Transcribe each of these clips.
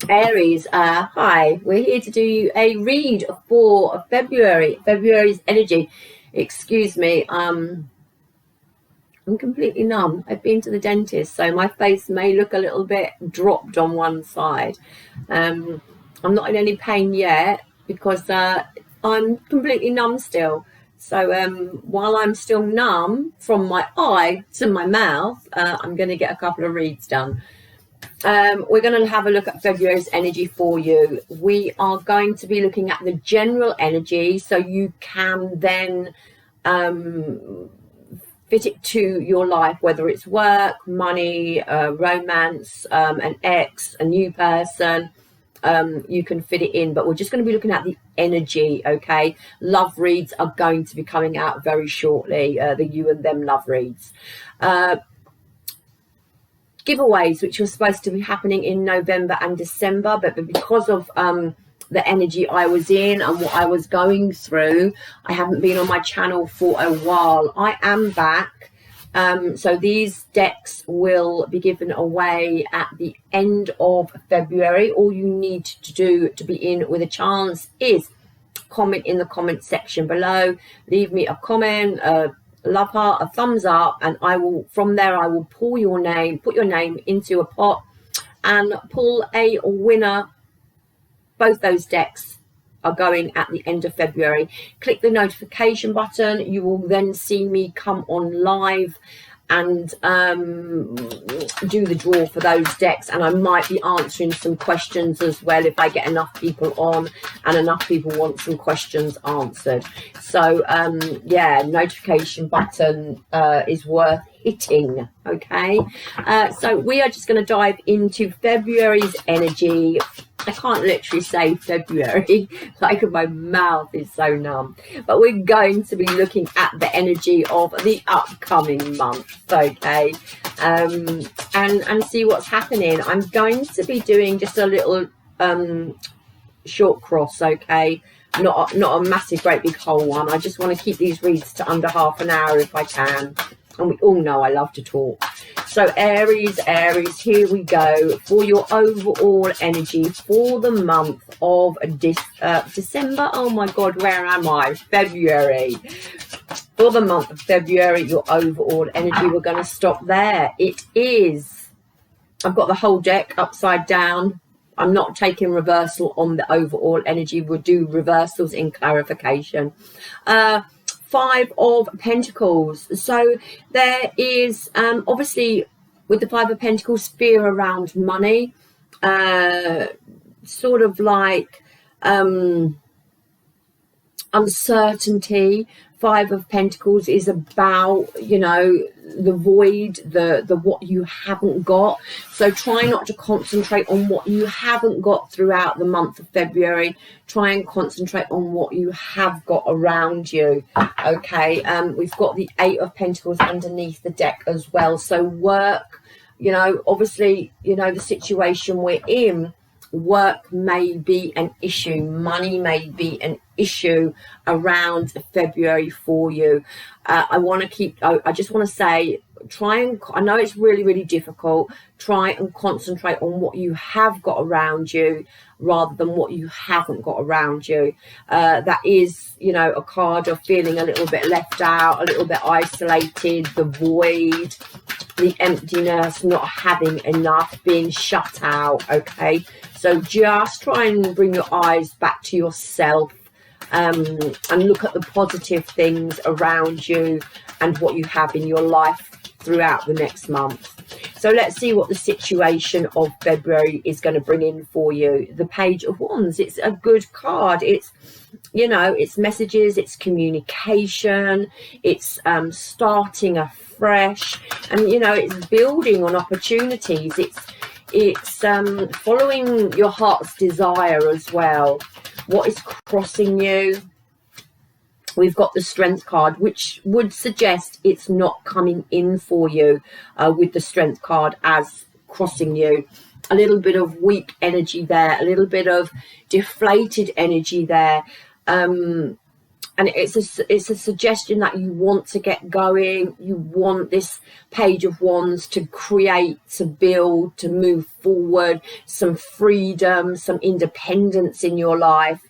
Aries, hi, we're here to do a read for February's energy. Excuse me, I'm completely numb. I've been to the dentist, so my face may look a little bit dropped on one side. I'm not in any pain yet because I'm completely numb still. So while I'm still numb from my eye to my mouth, I'm going to get a couple of reads done. We're going to have a look at February's energy for you. We are going to be looking at the general energy, so you can then fit it to your life, whether it's work, money, romance, an ex, a new person. You can fit it in, but we're just going to be looking at the energy. Okay, love reads are going to be coming out very shortly, the you and them love reads. Giveaways which were supposed to be happening in November and December, but because of the energy I was in and what I was going through, I haven't been on my channel for a while. I am back, so these decks will be given away at the end of February. All you need to do to be in with a chance is comment in the comment section below, leave me a comment, love heart, a thumbs up, and I will, from there, I will pull your name, put your name into a pot and pull a winner. Both those decks are going at the end of February. Click the notification button. You will then see me come on live and do the draw for those decks, and I might be answering some questions as well if I get enough people on and enough people want some questions answered. So yeah, notification button is worth hitting. Okay, so we are just going to dive into February's energy. I can't literally say February, like my mouth is so numb. But we're going to be looking at the energy of the upcoming month, okay? And see what's happening. I'm going to be doing just a little short cross, okay? Not a massive, great big whole one. I just want to keep these reads to under half an hour if I can. And we all know I love to talk. So Aries, here we go for your overall energy for the month of December. Oh my God, where am I? February. For the month of February, your overall energy, we're going to stop there. It is, I've got the whole deck upside down. I'm not taking reversal on the overall energy. We'll do reversals in clarification. 5 of Pentacles. So there is obviously with the 5 of Pentacles, fear around money, sort of like uncertainty. 5 of Pentacles is about, you know, the void, the what you haven't got. So try not to concentrate on what you haven't got throughout the month of February. Try and concentrate on what you have got around you. Okay, we've got the 8 of Pentacles underneath the deck as well. So work, you know, obviously, you know, the situation we're in, work may be an issue, money may be an issue around February for you. I just want to say, I know it's really difficult, try and concentrate on what you have got around you rather than what you haven't got around you. That is, you know, a card of feeling a little bit left out, a little bit isolated, the void, the emptiness, not having enough, being shut out. Okay, so just try and bring your eyes back to yourself, and look at the positive things around you and what you have in your life throughout the next month. So let's see what the situation of February is going to bring in for you. The Page of Wands, it's a good card. It's, you know, it's messages, it's communication, it's starting afresh, and, you know, it's building on opportunities. It's following your heart's desire as well. What is crossing you? We've got the Strength card, which would suggest it's not coming in for you, with the Strength card as crossing you. A little bit of weak energy there, a little bit of deflated energy there. and it's a suggestion that you want to get going. You want this Page of Wands to create, to build, to move forward, some freedom, some independence in your life.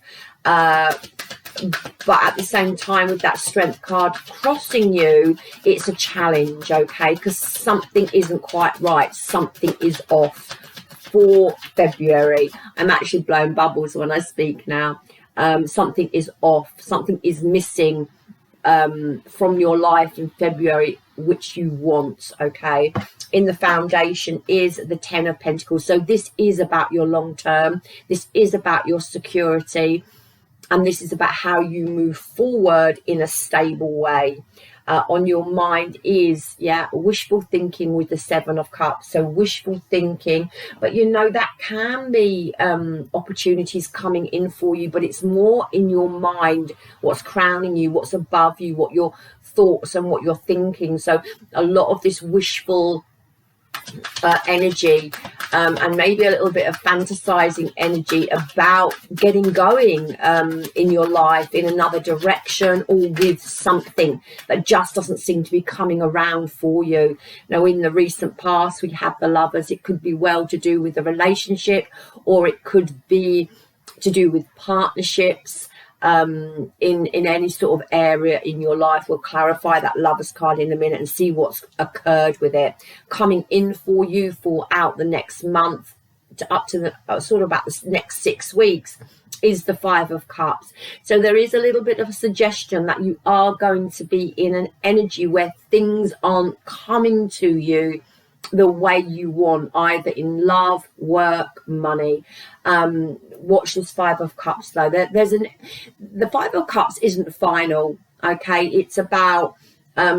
But at the same time, with that Strength card crossing you, it's a challenge, okay? Because something isn't quite right. Something is off for February. I'm actually blowing bubbles when I speak now. Something is off. Something is missing from your life in February, which you want, okay? In the foundation is the Ten of Pentacles. So this is about your long term. This is about your security. And this is about how you move forward in a stable way. On your mind is, wishful thinking with the Seven of Cups. So wishful thinking, but you know, that can be opportunities coming in for you, but it's more in your mind, what's crowning you, what's above you, what your thoughts and what you're thinking. So a lot of this wishful energy and maybe a little bit of fantasizing energy about getting going in your life in another direction, or with something that just doesn't seem to be coming around for you. Now, in the recent past, we have the Lovers. It could be well to do with a relationship, or it could be to do with partnerships. In any sort of area in your life. We'll clarify that Lovers card in a minute and see what's occurred with it. Coming in for you for out the next month to up to the sort of about the next 6 weeks is the Five of Cups. So there is a little bit of a suggestion that you are going to be in an energy where things aren't coming to you the way you want, either in love, work, money. Watch this Five of Cups though. The Five of Cups isn't final, okay? It's about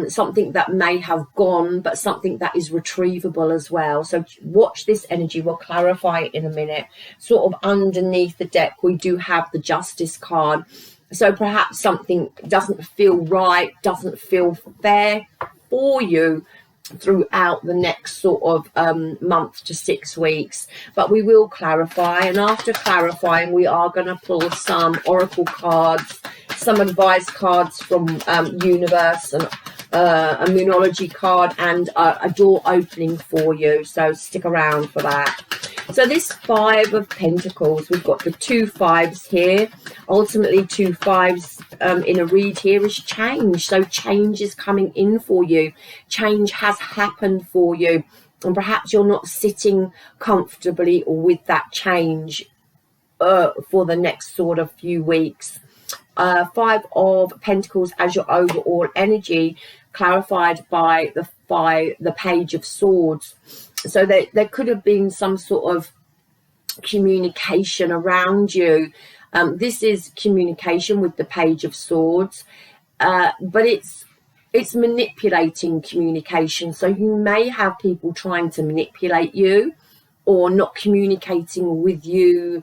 something that may have gone, but something that is retrievable as well. So watch this energy. We'll clarify it in a minute. Sort of underneath the deck, we do have the Justice card. So perhaps something doesn't feel right, doesn't feel fair for you throughout the next sort of month to 6 weeks, but we will clarify. And after clarifying, we are going to pull some oracle cards, some advice cards from universe, and a moonology card, and a door opening for you. So stick around for that. So this Five of Pentacles, we've got the 2 5s here. Ultimately, 2 5s in a read here is change. So change is coming in for you. Change has happened for you. And perhaps you're not sitting comfortably with that change for the next sort of few weeks. 5 of Pentacles as your overall energy, clarified by the Page of Swords. So there could have been some sort of communication around you. This is communication with the Page of Swords, but it's manipulating communication. So you may have people trying to manipulate you, or not communicating with you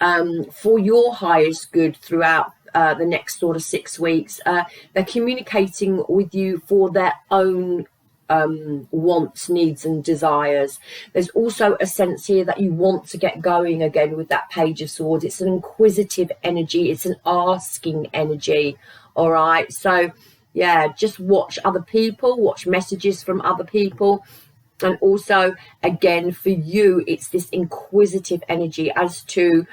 for your highest good throughout the next sort of 6 weeks. They're communicating with you for their own wants, needs and desires. There's also a sense here that you want to get going again with that Page of Swords. It's an inquisitive energy. It's an asking energy. All right. So yeah, just watch other people, watch messages from other people. And also, again, for you, it's this inquisitive energy as to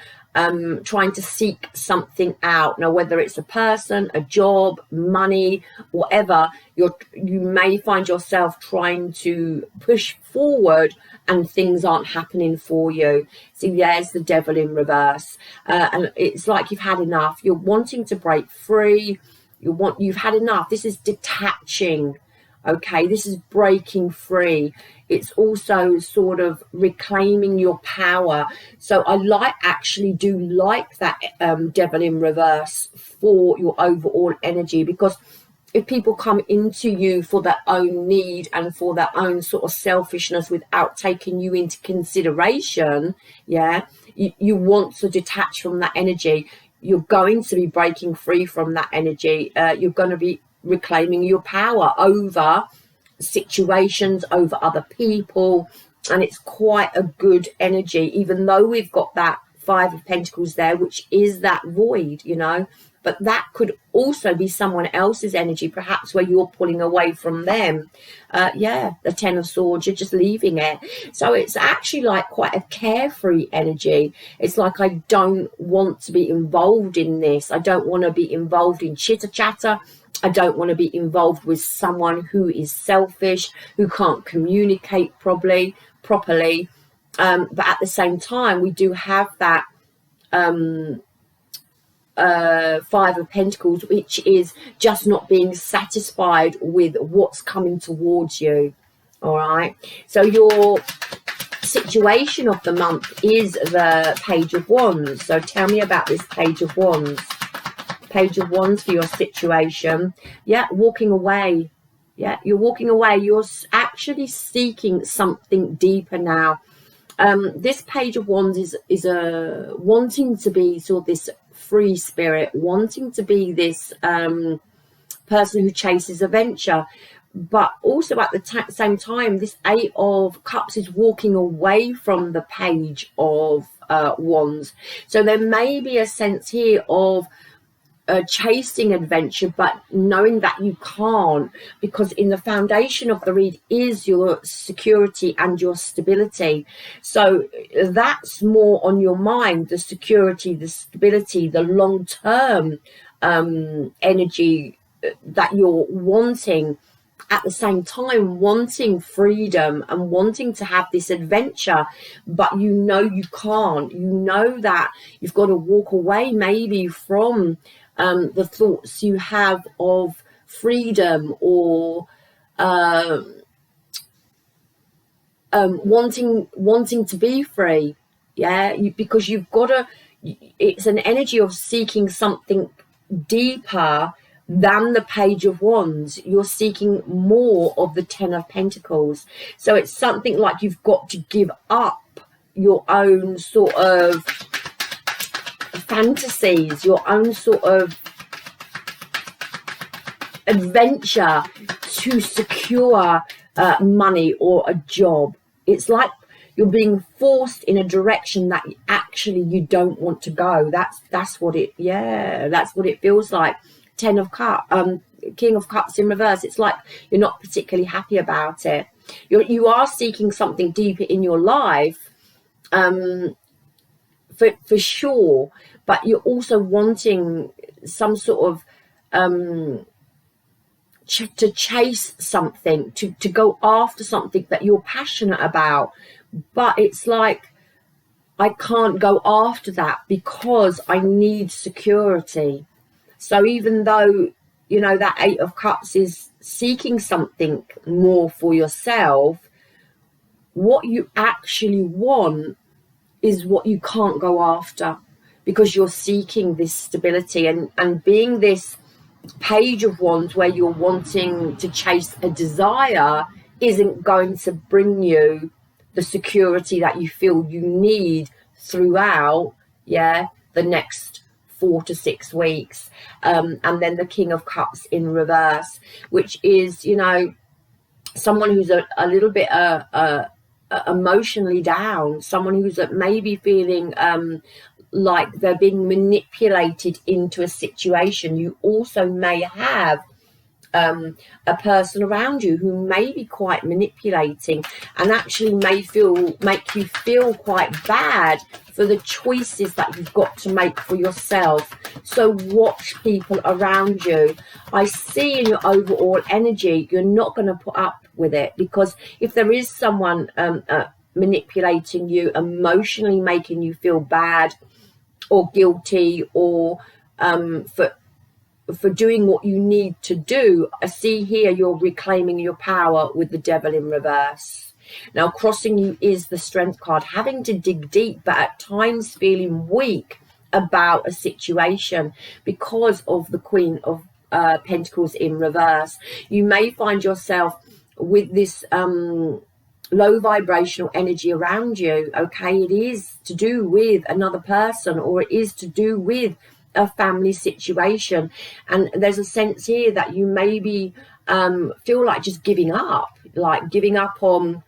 trying to seek something out. Now, whether it's a person, a job, money, whatever, you may find yourself trying to push forward and things aren't happening for you. So there's the Devil in reverse. And it's like you've had enough. You're wanting to break free. You've had enough. This is detaching. Okay, this is breaking free. It's also sort of reclaiming your power. So I actually do like that Devil in reverse for your overall energy, because if people come into you for their own need and for their own sort of selfishness without taking you into consideration, you want to detach from that energy. You're going to be breaking free from that energy. You're going to be reclaiming your power over situations, over other people, and it's quite a good energy, even though we've got that Five of Pentacles there, which is that void, but that could also be someone else's energy, perhaps where you're pulling away from them. Yeah, the Ten of Swords, you're just leaving it. So it's actually like quite a carefree energy. It's like, I don't want to be involved in this. I don't want to be involved in chitter chatter. I don't want to be involved with someone who is selfish, who can't communicate properly. But at the same time, we do have that Five of Pentacles, which is just not being satisfied with what's coming towards you. All right. So your situation of the month is the Page of Wands. So tell me about this Page of Wands. Page of Wands for your situation. Yeah, walking away. Yeah, you're walking away. You're actually seeking something deeper now. This Page of Wands is a wanting to be sort of this free spirit, wanting to be this person who chases adventure, but also at the same time, this Eight of Cups is walking away from the Page of Wands. So there may be a sense here of chasing adventure, but knowing that you can't, because in the foundation of the read is your security and your stability. So that's more on your mind, the security, the stability, the long-term energy that you're wanting. At the same time, wanting freedom and wanting to have this adventure, but you know you can't. You know that you've got to walk away maybe from the thoughts you have of freedom, or wanting to be free. Yeah, because you've got to. It's an energy of seeking something deeper than the Page of Wands. You're seeking more of the Ten of Pentacles. So it's something like you've got to give up your own sort of fantasies, your own sort of adventure to secure money or a job. It's like you're being forced in a direction that actually you don't want to go. That's what it, yeah, that's what it feels like. Ten of Cups, King of Cups in reverse. It's like you're not particularly happy about it. You are seeking something deeper in your life, for sure, but you're also wanting some sort of to chase something, to go after something that you're passionate about. But it's like, I can't go after that because I need security. So even though, you know, that Eight of Cups is seeking something more for yourself, what you actually want is what you can't go after, because you're seeking this stability. And being this Page of Wands where you're wanting to chase a desire isn't going to bring you the security that you feel you need throughout, yeah, the next 4 to 6 weeks. And then the King of Cups in reverse, which is, you know, someone who's a little bit emotionally down, someone who's maybe feeling like they're being manipulated into a situation. You also may have a person around you who may be quite manipulating and actually make you feel quite bad for the choices that you've got to make for yourself. So watch people around you. I see in your overall energy, you're not going to put up with it, because if there is someone manipulating you, emotionally making you feel bad or guilty, or for doing what you need to do, I see here you're reclaiming your power with the Devil in reverse. Now, crossing you is the Strength card, having to dig deep, but at times feeling weak about a situation because of the Queen of Pentacles in reverse. You may find yourself with this low vibrational energy around you. Okay, it is to do with another person, or it is to do with a family situation, and there's a sense here that you maybe feel like just giving up on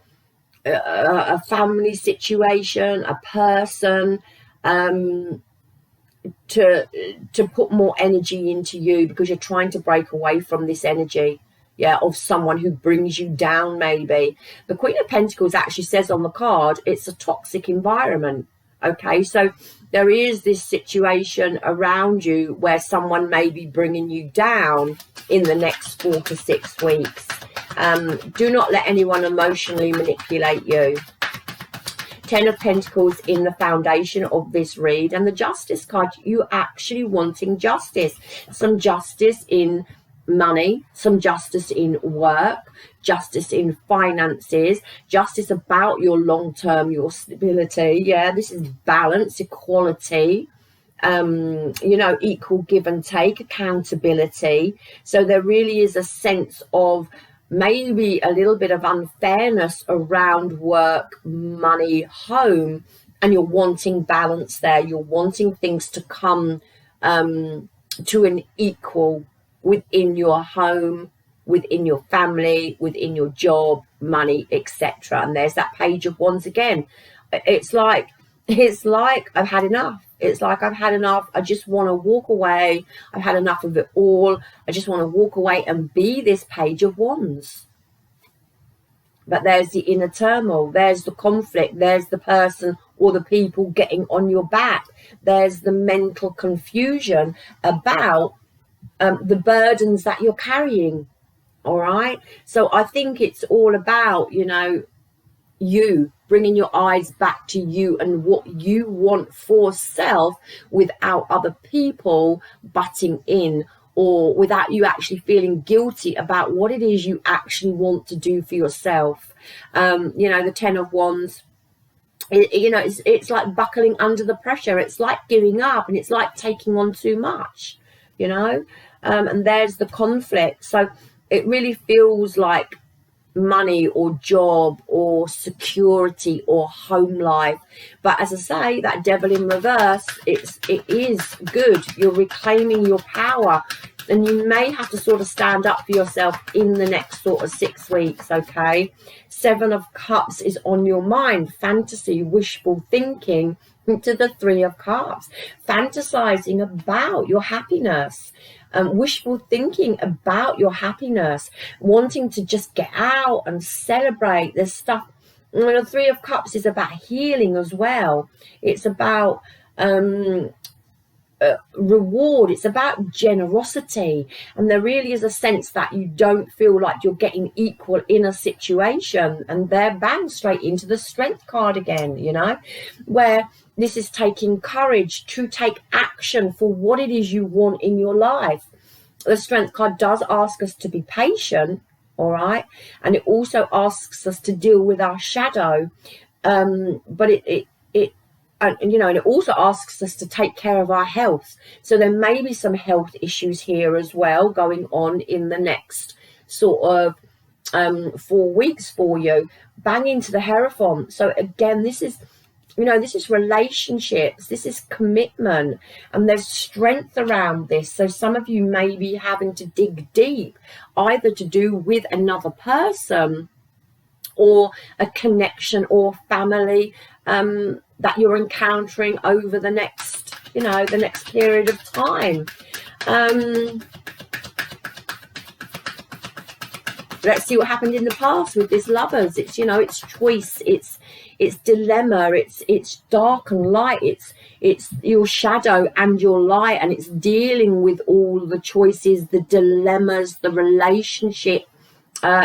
a family situation, a person, to put more energy into you, because you're trying to break away from this energy, yeah, of someone who brings you down. Maybe the Queen of Pentacles actually says on the card it's a toxic environment. Okay, so there is this situation around you where someone may be bringing you down in the next 4 to 6 weeks. Do not let anyone emotionally manipulate you. 10 of Pentacles in the foundation of this read, and the Justice card, you actually wanting justice. Some justice in money, some justice in work, justice in finances, justice about your long-term, your stability. Yeah, this is balance, equality, you know, equal give and take, accountability. So there really is a sense of maybe a little bit of unfairness around work, money, home, and you're wanting balance there. You're wanting things to come to an equal within your home, within your family, within your job, money, etc. And there's that Page of Wands again. It's like I've had enough. It's like I've had enough. I just want to walk away. I've had enough of it all. I just want to walk away and be this Page of Wands. But there's the inner turmoil. There's the conflict. There's the person or the people getting on your back. There's the mental confusion about the burdens that you're carrying. All right. So I think it's all about, you know, you bringing your eyes back to you and what you want for self, without other people butting in, or without you actually feeling guilty about what it is you actually want to do for yourself. You know, the 10 of Wands, you know, it's like buckling under the pressure. It's like giving up, and it's like taking on too much, you know. And there's the conflict. So it really feels like money or job or security or home life. But as I say, that Devil in reverse, it is good. You're reclaiming your power, and you may have to sort of stand up for yourself in the next sort of 6 weeks. Okay, 7 of Cups is on your mind. Fantasy, wishful thinking, to the 3 of Cups, fantasizing about your happiness. Wishful thinking about your happiness, wanting to just get out and celebrate this stuff. And the 3 of Cups is about healing as well. It's about reward. It's about generosity, and there really is a sense that you don't feel like you're getting equal in a situation, and they're bang straight into the Strength card again, you know, where this is taking courage to take action for what it is you want in your life. The Strength card does ask us to be patient, all right, and it also asks us to deal with our shadow, but and you know, and it also asks us to take care of our health. So there may be some health issues here as well going on in the next sort of 4 weeks for you. Bang into the Hierophant. So again, this is, you know, this is relationships, this is commitment, and there's strength around this. So some of you may be having to dig deep, either to do with another person or a connection or family that you're encountering over the next, you know, the next period of time. Let's see what happened in the past with this Lovers. It's, you know, it's choice, it's dilemma, it's dark and light, it's your shadow and your light, and it's dealing with all the choices, the dilemmas, the relationship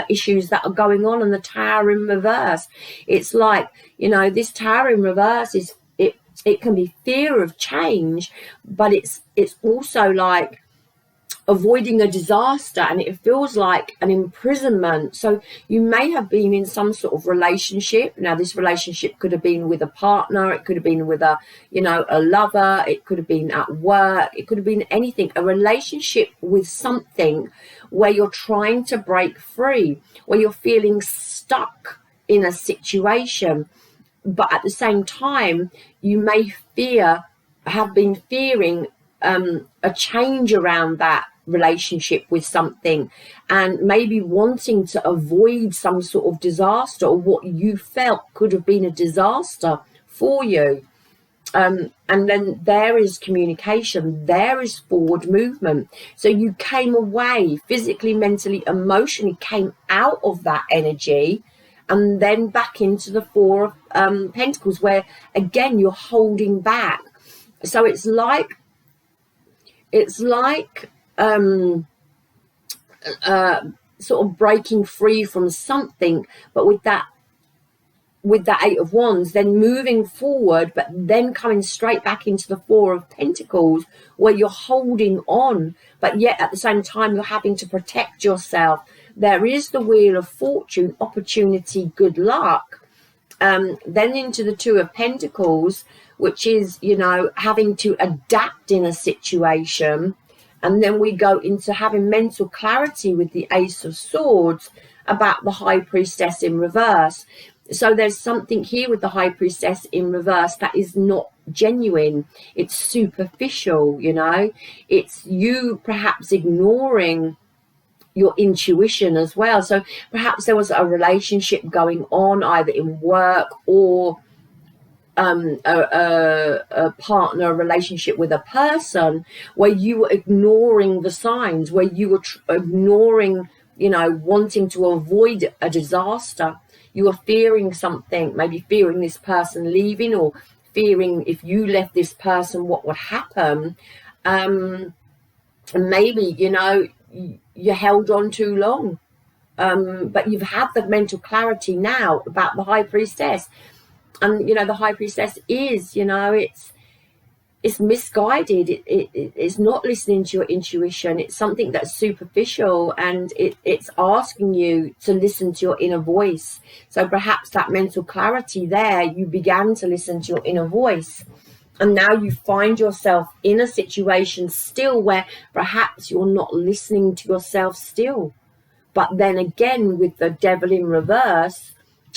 issues that are going on. And the Tower in reverse, it's like, you know, this Tower in reverse is, it can be fear of change, but it's also like avoiding a disaster, and it feels like an imprisonment. So you may have been in some sort of relationship. Now this relationship could have been with a partner, it could have been with a, you know, a lover, it could have been at work, it could have been anything, a relationship with something where you're trying to break free, where you're feeling stuck in a situation, but at the same time you may have been fearing a change around that relationship with something, and maybe wanting to avoid some sort of disaster, or what you felt could have been a disaster for you. And then there is communication, there is forward movement. So you came away physically, mentally, emotionally, came out of that energy and then back into the Four of Pentacles, where again you're holding back. So it's like sort of breaking free from something, but with that Eight of Wands, then moving forward, but then coming straight back into the Four of Pentacles, where you're holding on, but yet at the same time you're having to protect yourself. There is the Wheel of Fortune, opportunity, good luck. Then into the Two of Pentacles, which is, you know, having to adapt in a situation. And then we go into having mental clarity with the Ace of Swords about the High Priestess in reverse. So there's something here with the High Priestess in reverse that is not genuine. It's superficial, you know. It's you perhaps ignoring your intuition as well. So perhaps there was a relationship going on either in work or a partner relationship with a person where you were ignoring the signs, where you were ignoring, you know, wanting to avoid a disaster. You were fearing something, maybe fearing this person leaving, or fearing if you left this person, what would happen. And maybe, you know, you held on too long. But you've had the mental clarity now about the High Priestess. And, you know, the High Priestess is, you know, it's misguided. It's not listening to your intuition. It's something that's superficial, and it's asking you to listen to your inner voice. So perhaps that mental clarity there, you began to listen to your inner voice. And now you find yourself in a situation still where perhaps you're not listening to yourself still. But then again, with the Devil in reverse,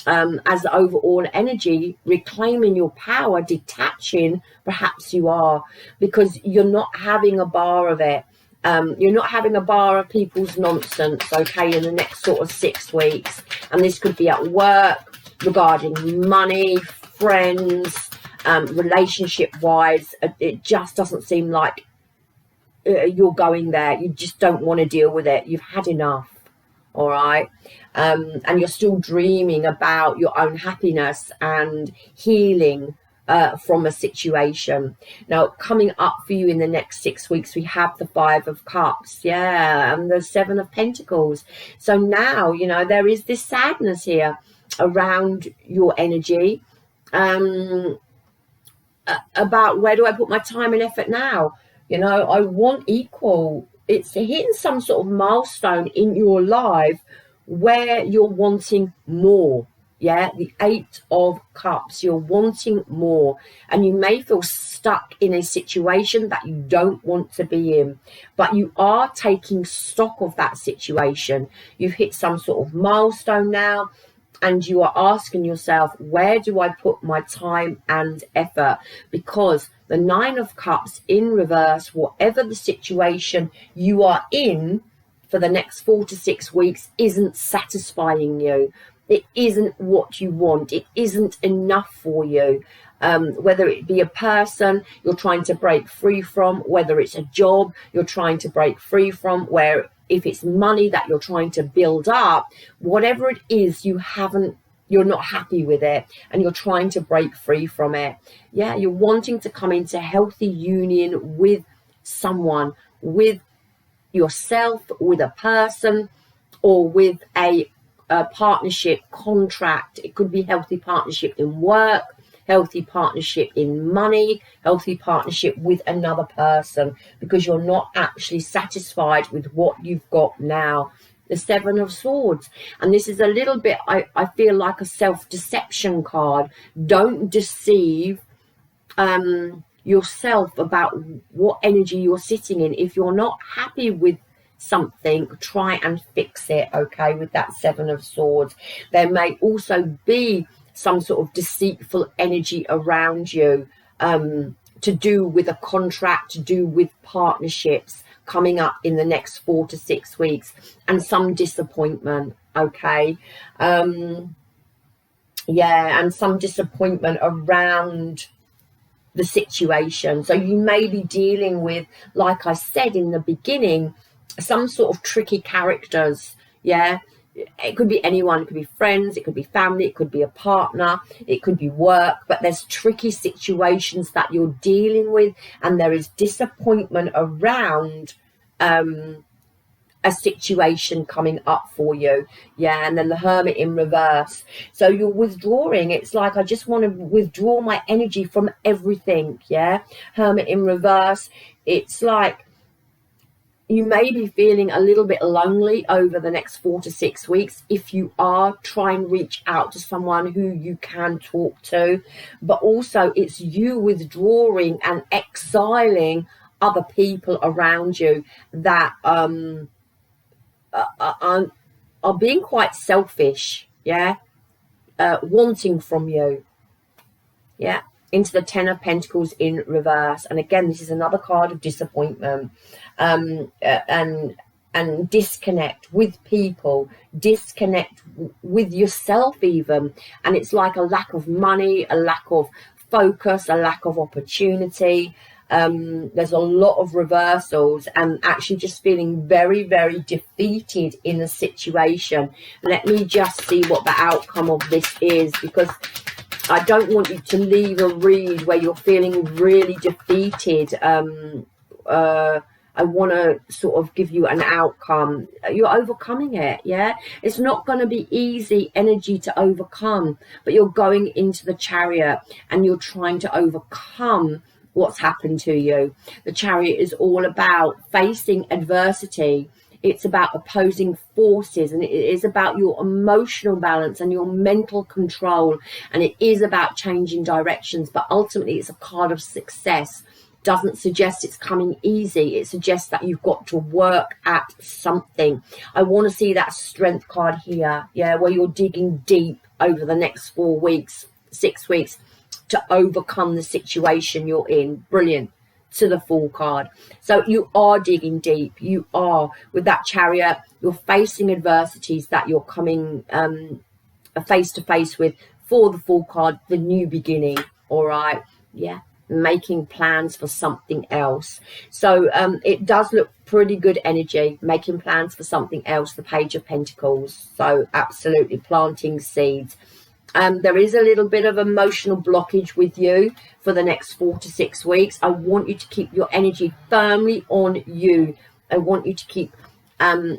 as the overall energy, reclaiming your power, detaching, perhaps you are, because you're not having a bar of it. You're not having a bar of people's nonsense, okay, in the next sort of 6 weeks. And this could be at work, regarding money, friends, relationship-wise. It just doesn't seem like you're going there. You just don't want to deal with it. You've had enough. All right. And you're still dreaming about your own happiness and healing from a situation. Now, coming up for you in the next 6 weeks, we have the Five of Cups, yeah, and the Seven of Pentacles. So now, you know, there is this sadness here around your energy, about where do I put my time and effort now? You know, I want equal. It's hitting some sort of milestone in your life where you're wanting more. Yeah, the Eight of Cups, you're wanting more, and you may feel stuck in a situation that you don't want to be in, but you are taking stock of that situation. You've hit some sort of milestone now, and you are asking yourself, where do I put my time and effort? Because the Nine of Cups in reverse, whatever the situation you are in for the next 4 to 6 weeks, isn't satisfying you. It isn't what you want. It isn't enough for you. Whether it be a person you're trying to break free from, whether it's a job you're trying to break free from, where if it's money that you're trying to build up, whatever it is, you're not happy with it and you're trying to break free from it. Yeah, you're wanting to come into healthy union with someone, with yourself, with a person, or with a partnership contract. It could be healthy partnership in work, healthy partnership in money, healthy partnership with another person, because you're not actually satisfied with what you've got now. The Seven of Swords, and this is a little bit, I feel like a self-deception card. Don't deceive yourself about what energy you're sitting in. If you're not happy with something, try and fix it, okay, with that Seven of Swords. There may also be some sort of deceitful energy around you, to do with a contract, to do with partnerships coming up in the next 4 to 6 weeks, and some disappointment, okay. Yeah, and some disappointment around the situation. So you may be dealing with, like I said in the beginning, some sort of tricky characters. Yeah, it could be anyone, it could be friends, it could be family, it could be a partner, it could be work, but there's tricky situations that you're dealing with, and there is disappointment around a situation coming up for you. Yeah, and then the Hermit in reverse. So you're withdrawing. It's like, I just want to withdraw my energy from everything. Yeah, Hermit in reverse. It's like you may be feeling a little bit lonely over the next 4 to 6 weeks. If you are, try and reach out to someone who you can talk to. But also it's you withdrawing and exiling other people around you that are being quite selfish. Yeah, wanting from you. Yeah, into the Ten of Pentacles in reverse. And again, this is another card of disappointment, and disconnect with people, disconnect with yourself even. And it's like a lack of money, a lack of focus, a lack of opportunity. There's a lot of reversals, and actually just feeling very, very defeated in a situation. Let me just see what the outcome of this is, because I don't want you to leave a read where you're feeling really defeated. I want to sort of give you an outcome. You're overcoming it. Yeah, it's not going to be easy energy to overcome, but you're going into the Chariot and you're trying to overcome what's happened to you. The Chariot is all about facing adversity. It's about opposing forces, and it is about your emotional balance and your mental control, and it is about changing directions. But ultimately it's a card of success. Doesn't suggest it's coming easy. It suggests that you've got to work at something. I want to see that Strength card here, yeah, where you're digging deep over the next 4 weeks, 6 weeks, to overcome the situation you're in. Brilliant. To the Fool card. So you are digging deep. You are, with that Chariot, you're facing adversities that you're coming face to face with. For the Fool card, the new beginning. All right, yeah, making plans for something else. So it does look pretty good energy, making plans for something else. The Page of Pentacles. So absolutely planting seeds. There is a little bit of emotional blockage with you for the next 4 to 6 weeks. I want you to keep your energy firmly on you. I want you to keep all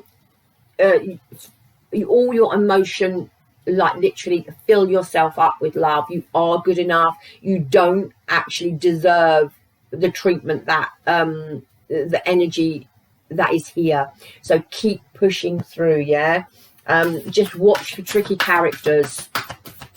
your emotion, like literally fill yourself up with love. You are good enough. You don't actually deserve the treatment that the energy that is here. So keep pushing through. Yeah, just watch for tricky characters.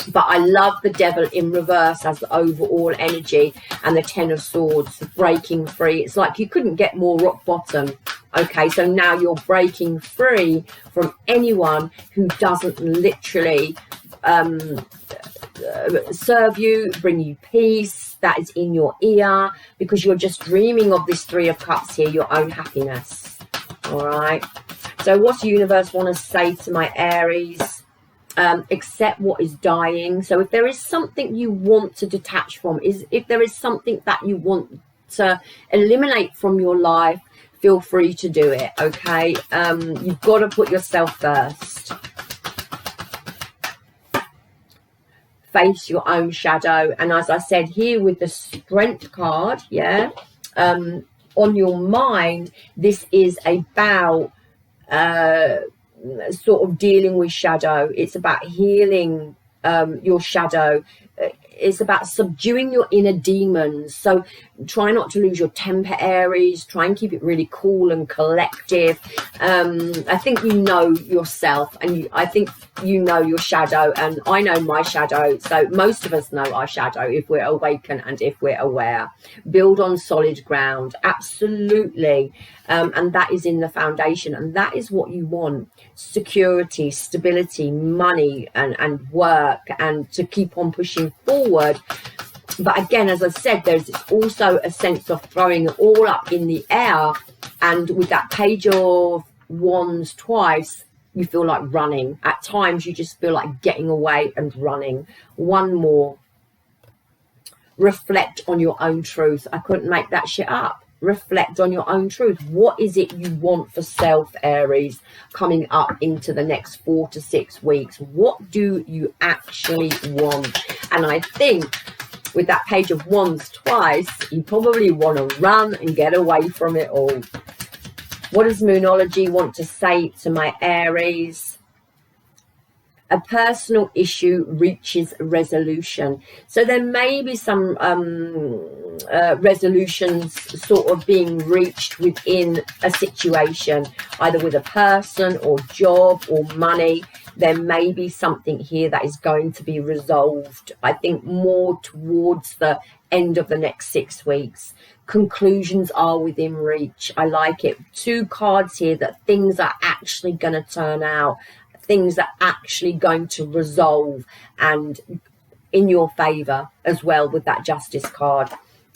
But I love the Devil in reverse as the overall energy, and the Ten of Swords, breaking free. It's like you couldn't get more rock bottom. Okay, so now you're breaking free from anyone who doesn't literally serve you, bring you peace, that is in your ear, because you're just dreaming of this Three of Cups here, your own happiness. All right. So what's the universe want to say to my Aries? Accept what is dying. So if there is something you want to detach from, if there is something that you want to eliminate from your life, feel free to do it. Okay, you've got to put yourself first. Face your own shadow. And as I said here with the Strength card, yeah, on your mind, this is about sort of dealing with shadow. It's about healing your shadow. It's about subduing your inner demons. So try not to lose your temper, Aries. Try and keep it really cool and collective. I think you know yourself, and I think you know your shadow, and I know my shadow. So most of us know our shadow if we're awakened and if we're aware. Build on solid ground. Absolutely. And that is in the foundation, and that is what you want. Security, stability, money, and work, and to keep on pushing forward. But again, as I said, there's also a sense of throwing it all up in the air, and with that Page of Wands twice, you feel like running. At times you just feel like getting away and running. One more. reflect on your own truth. I couldn't make that shit up. Reflect on your own truth. What is it you want for self, Aries, coming up into the next 4 to 6 weeks? What do you actually want? And I think with that Page of Wands twice, you probably want to run and get away from it all. What does Moonology want to say to my Aries? A personal issue reaches resolution. So there may be some resolutions sort of being reached within a situation, either with a person or job or money. There may be something here that is going to be resolved, I think, more towards the end of the next 6 weeks. Conclusions are within reach. I like it. 2 cards here that things are actually going to turn out. Things are actually going to resolve and in your favor as well with that Justice card.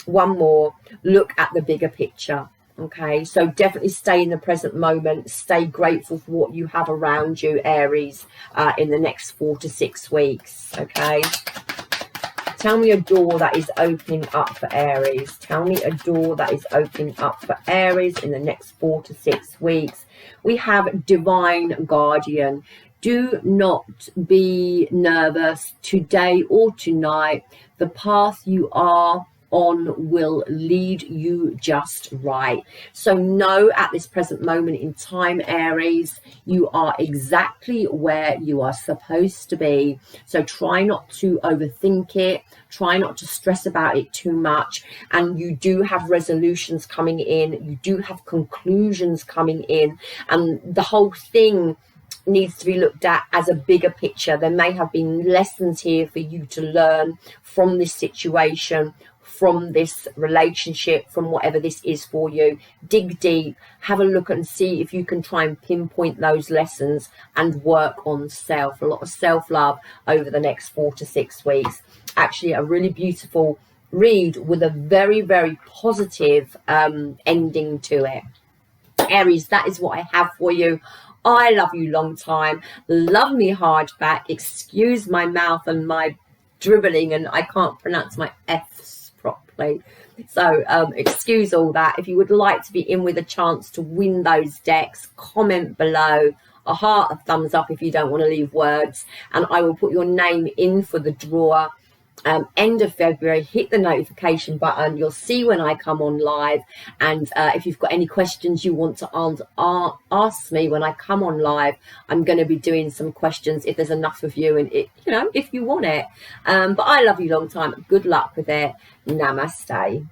One more, look at the bigger picture. Okay, so definitely stay in the present moment. Stay grateful for what you have around you, Aries, in the next 4 to 6 weeks. Okay, tell me a door that is opening up for Aries. Tell me a door that is opening up for Aries in the next 4 to 6 weeks. We have Divine Guardian. Do not be nervous today or tonight. The path you are on will lead you just right. So know at this present moment in time, Aries, you are exactly where you are supposed to be. So try not to overthink it. Try not to stress about it too much. And you do have resolutions coming in. You do have conclusions coming in. And the whole thing needs to be looked at as a bigger picture. There may have been lessons here for you to learn from this situation, from this relationship, from whatever this is for you. Dig deep, have a look and see if you can try and pinpoint those lessons and work on self. A lot of self-love over the next 4 to 6 weeks. Actually, a really beautiful read with a very, very positive ending to it. Aries, that is what I have for you. I love you long time. Love me hard back. Excuse my mouth and my dribbling, and I can't pronounce my F's properly. So excuse all that. If you would like to be in with a chance to win those decks, comment below. A heart, a thumbs up if you don't want to leave words. And I will put your name in for the draw. End of February. Hit the notification button. You'll see when I come on live. And if you've got any questions you want to ask me when I come on live, I'm going to be doing some questions if there's enough of you and it, you know, if you want it. But I love you long time. Good luck with it. Namaste.